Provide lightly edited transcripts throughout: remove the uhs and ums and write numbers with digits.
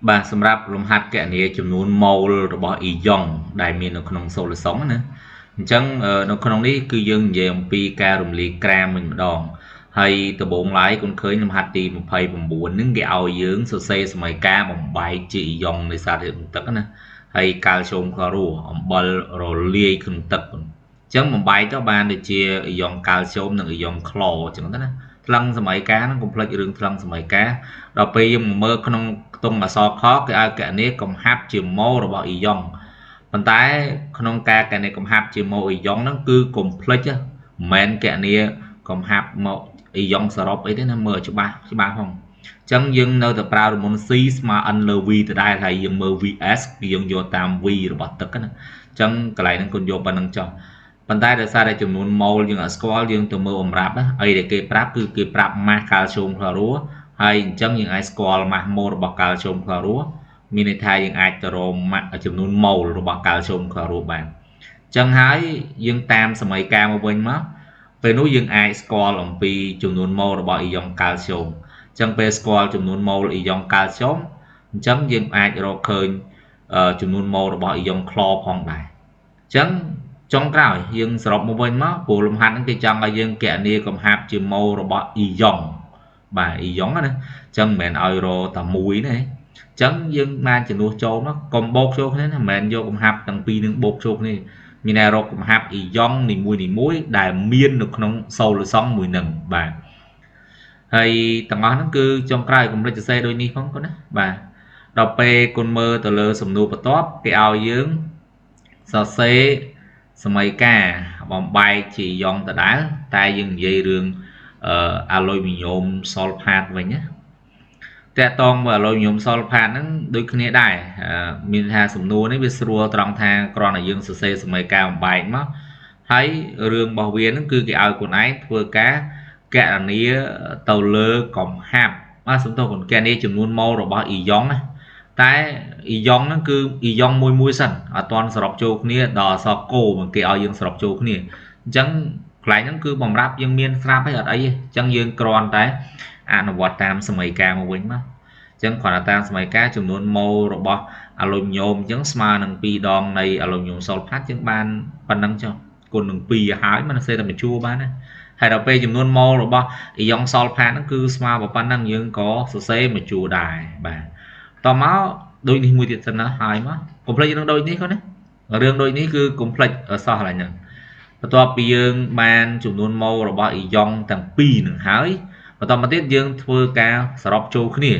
បាទសម្រាប់លំហាត់គណនាចំនួនម៉ូលរបស់អ៊ីយ៉ុងដែលមាននៅក្នុងសូលីសុងណាអញ្ចឹងនៅក្នុងនេះគឺយើងនិយាយអំពីការរំលាយក្រាមវិញម្ដងហើយដំបូងឡើយគុនឃើញលំហាត់ទី29ហ្នឹងគេឲ្យយើងសរសេរសមីការបំបែកជាអ៊ីយ៉ុងនៃសារធាតុក្នុងទឹកណាហើយកាល់ស្យូមក្លរ៉ូអំបិលរលាយក្នុងទឹកអញ្ចឹងបំបែកទៅបានដូចជាអ៊ីយ៉ុងកាល់ស្យូមនិងអ៊ីយ៉ុងក្លរអញ្ចឹងទៅណាថ្លឹងសមីការហ្នឹងកុំភ្លេចរឿងថ្លឹងសមីការដល់ពេលយើងមើលក្នុងខ្ទង់អក្សរខគេឲ្យគណនាកំហាប់ជាម៉ូរបស់អ៊ីយ៉ុងប៉ុន្តែក្នុងការគណនាកំហាប់ជាម៉ូអ៊ីយ៉ុងហ្នឹងគឺកុំភ្លេចមិនមែនគណនាកំហាប់មកអ៊ីយ៉ុងសរុបអីទេណាមើលច្បាស់ផងអញ្ចឹងយើងនៅតែប្រើរមុន C ស្មើ n លើ v ដដែលហើយយើងមើល vs គឺយើងយកតាម v របស់ទឹកណាអញ្ចឹងកន្លែងហ្នឹងគុណយកប៉ុណ្្នឹងចុះប៉ុន្តែដោយសារតែចំនួនម៉ូលយើងអត់ស្គាល់យើងទៅមើលអំរាប់ណាអីដែលគេប្រាប់គឺគេប្រាប់ម៉ាស់កាល់ស្យូមក្លរ៉ូហើយអញ្ចឹងយើងអាចស្គាល់ម៉ាស់ម៉ូលរបស់កាល់ស្យូមក្លរ៉ូមានន័យថាយើងអាចទៅរកចំនួនម៉ូលរបស់កាល់ស្យូមក្លរ៉ូបានអញ្ចឹងហើយយើងតាមសមីការមកវិញមកពេលនោះយើងអាចស្គាល់អំពីចំនួនម៉ូលរបស់អ៊ីយ៉ុងកាល់ស្យូមអញ្ចឹងពេលស្គាល់ចំនួនម៉ូលអ៊ីយ៉ុងកាល់ស្យូមអញ្ចឹងយើងអាចរកឃើញចំនួនម៉ូលរបស់អ៊ីយ៉ុងក្លរផងដែរអញ្ចឹងចុងក្រោយយើងសរុបមកវិញមកព្រោះលំហាត់ហ្នឹងគេចង់ឲ្យយើងគណនាកំហាប់ជាម៉ូលរបស់អ៊ីយ៉ុងបាទអ៊ីយ៉ុងណាអញ្ចឹងមិនមែនឲ្យរតែមួយទេអញ្ចឹងយើងបានចំនួនចូលមកកុំបូកចូលគ្នាណាមិនមែនយកកំហាប់ទាំងពីរនឹងបូកចូលគ្នាមានតែរកកំហាប់អ៊ីយ៉ុងនីមួយដែលមាននៅក្នុងសូលីសុងមួយនឹងបាទហើយទាំងអស់ហ្នឹងគឺចុងក្រោយកុំភ្លេចសរសេរដូចនេះផងគាត់ណាបាទដល់ពេលគុណមើលទៅលើសំណួរបន្ទាប់គេឲ្យយើងសរសេរសមីការបំបែកជាយ៉ុងដដែលតែយើងនិយាយរឿងអាឡុយមីញ៉ូមសលផាតវិញណាតកតងvớiអាឡុយមីញ៉ូមសលផាតហ្នឹងដូចគ្នាដែរមានថាសំណួរនេះវាស្រួលត្រង់ថាគ្រាន់តែយើងសរសេរសមីការបំបែកមកហើយរឿងរបស់វាហ្នឹងគឺគេឲ្យខ្លួនឯងធ្វើការគណនាទៅលើកំហាប់សំទោសគណនាចំនួនម៉ូលរបស់អ៊ីយ៉ុងណាតែអ៊ីយ៉ុងហ្នឹងគឺអ៊ីយ៉ុងមួយសិនអត់ទាន់សរុបចូលគ្នាដល់អក្សរកូមកគេឲ្យយើងសរុបចូលគ្នាអញ្ចឹងកន្លែងហ្នឹងគឺបំរាប់យើងមានស្រាប់ហើយអត់អីទេអញ្ចឹងយើងគ្រាន់តែអនុវត្តតាមសមីការមកវិញមកអញ្ចឹងគ្រាន់តែតាមសមីការចំនួនម៉ូលរបស់អាឡុយមីញ៉ូមអញ្ចឹងស្មើនឹង2ដងនៃអាឡុយមីញ៉ូមសលផាតយើងបានប៉ុណ្ណឹងចុះគុណនឹង2ហើយមិនសេតែបញ្ជួបានណាហើយដល់ពេលចំនួនម៉ូលរបស់អ៊ីយ៉ុងសលផាតហ្នឹងគឺស្មើប៉ុណ្ណឹងយើងក៏សរសេរបញ្ជួដែរបាទតមកដូចនេះមួយទៀតសិនណាហើយមកកុំភ្លេចរឿងដូចនេះគាត់ណារឿងដូចនេះគឺកុំភ្លេចសោះកន្លែងហ្នឹងបន្ទាប់ពីយើងបានចំនួនម៉ូលរបស់អ៊ីយ៉ុងទាំងពីរនឹងហើយបន្តមកទៀតយើងធ្វើការសរុបចូលគ្នា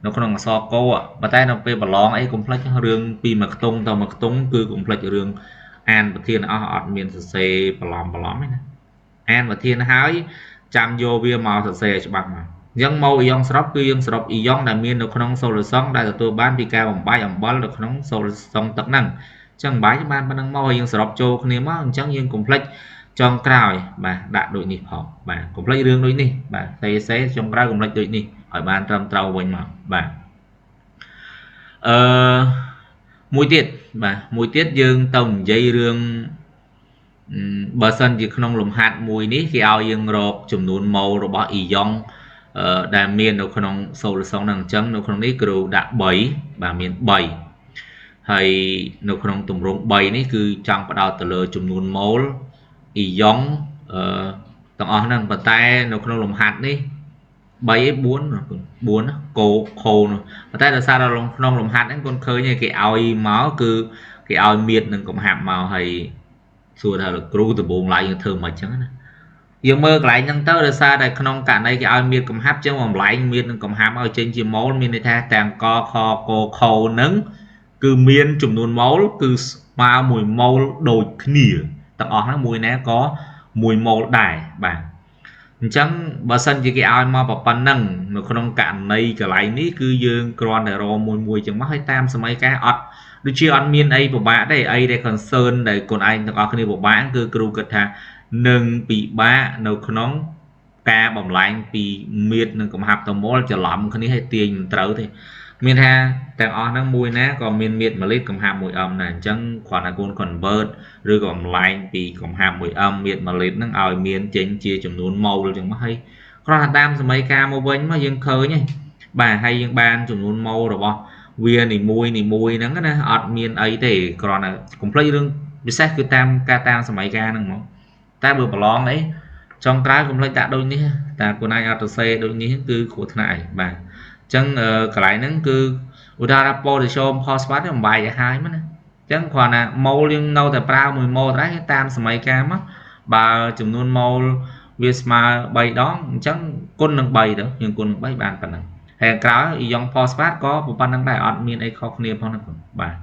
នៅក្នុងអក្សរកូប៉ុន្តែនៅពេលប្រឡងអីកុំភ្លេចរឿងពីមួយខ្ទង់ទៅមួយខ្ទង់គឺកុំភ្លេចរឿងអានប្រធានអស់អត់មានសរសេរបន្លំទេណាអានប្រធានហើយចាំយកវាមកសរសេរច្បាស់មកអញ្ចឹងម៉ូអ៊ីយ៉ុងសរុបគឺយើងសរុបអ៊ីយ៉ុងដែលមាននៅក្នុងសូលីសុងដែលទទួលបានពីការបំបែកអំបិលនៅក្នុងសូលីសុងទឹកហ្នឹងអញ្ចឹងបំបែកបានប៉ុណ្្នឹងមកហើយយើងសរុបចូលគ្នាមកអញ្ចឹងយើងកុំភ្លេចចុងក្រោយបាទដាក់ដូចនេះផងបាទកុំភ្លេចរឿងដូចនេះបាទសេចុងក្រោយកុំភ្លេចដូចនេះឲ្យបានត្រឹមត្រូវវិញមកបាទមួយទៀតយើងទៅនិយាយរឿងបើសិនជាក្នុងលំហាត់មួយនេះគេឲ្យយើងរកចំនួនម៉ូលរបស់អ៊ីយ៉ុងដែលមាននៅក្នុងសូលីសុងហ្នឹងអញ្ចឹងនៅក្នុងនេះគ្រូដាក់3បាទមាន3ហើយនៅក្នុងទម្រង់3នេះគឺចង់ផ្ដោតទៅលើចំនួនម៉ូលអ៊ីយ៉ុងទាំងអស់ហ្នឹងប៉ុន្តែនៅក្នុងលំហាត់នេះ3ឯ4កោខូនោះប៉ុន្តែដោយសារដល់ក្នុងលំហាត់ហ្នឹងគាត់ឃើញគេឲ្យមកគឺគេឲ្យមៀតនឹងកំហាប់មកហើយសួរថាលោកគ្រូដំបូងឡើយយើងធ្វើមិនអញ្ចឹងណាយើងមើលកន្លែងហ្នឹងទៅដោយសារតែក្នុងករណីគេឲ្យមៀតកំហាប់ចឹងបំលែងមៀតនឹងកំហាប់ឲ្យចេញជាម៉ូលមានន័យថាទាំងកខកោខហ្នឹងគឺមានចំនួនម៉ូលគឺស្មើមួយម៉ូលដូចគ្នាទាំងអស់ហ្នឹងមួយណាក៏មួយម៉ូលដែរបាទអញ្ចឹងបើសិនជាគេឲ្យមកប៉ុណ្ណឹងនៅក្នុងករណីកន្លែងនេះគឺយើងគ្រាន់តែរកមួយចឹងមកហើយតាមសម័យកាលអត់ដូចជាអត់មានអីពិបាកទេអីដែល concern ដែលខ្លួនឯងទាំងអស់គ្នាពិបាកគឺគ្រូគិតថានឹងពិបាកនៅក្នុងការបំលែងពីមៀតនិងកំហាប់តមលច្រឡំគ្នាឲ្យទាញមិនត្រូវទេមានថាទាំងអស់ហ្នឹងមួយណាក៏មានមៀត1លីត្រកំហាប់1អឹមដែរអញ្ចឹងគ្រាន់តែកូន convert ឬក៏បំលែងពីកំហាប់1អឹមមៀត1លីត្រហ្នឹងឲ្យមានចេញជាចំនួនម៉ូលអញ្ចឹងមកហើយគ្រាន់តែតាមសម័យកាលមកវិញមកយើងឃើញហ្នឹងបាទហើយយើងបានចំនួនម៉ូលរបស់ វានីមួយហ្នឹងណាអត់មានអីទេគ្រាន់តែកុំភ្លេចរឿងពិសេសគឺតាមសម័យកាលហ្នឹងហ្មងតែបើប្រឡងអីចុងក្រោយកុំភ្លេចដាក់ដូចនេះតែខ្លួនឯងអត់ទៅសេដូចនេះគឺគ្រោះថ្នាក់ឯងបាទអញ្ចឹងកន្លែងហ្នឹងគឺឧទាហរណ៍ potassium phosphate នេះបំបាយឲ្យហើយមកណាអញ្ចឹងគ្រាន់តែ mol យើងនៅតែប្រើ1 mol ដែរតាមសម័យកាលមកបើចំនួន mol វាស្មើ3ដងអញ្ចឹងគុណនឹង3ទៅយើងគុណនឹង3បានប៉ុណ្ណឹងហើយក្រោយ ion phosphate ក៏ប៉ុណ្្នឹងដែរអត់មានអីខុសគ្នាផងហ្នឹងបាទ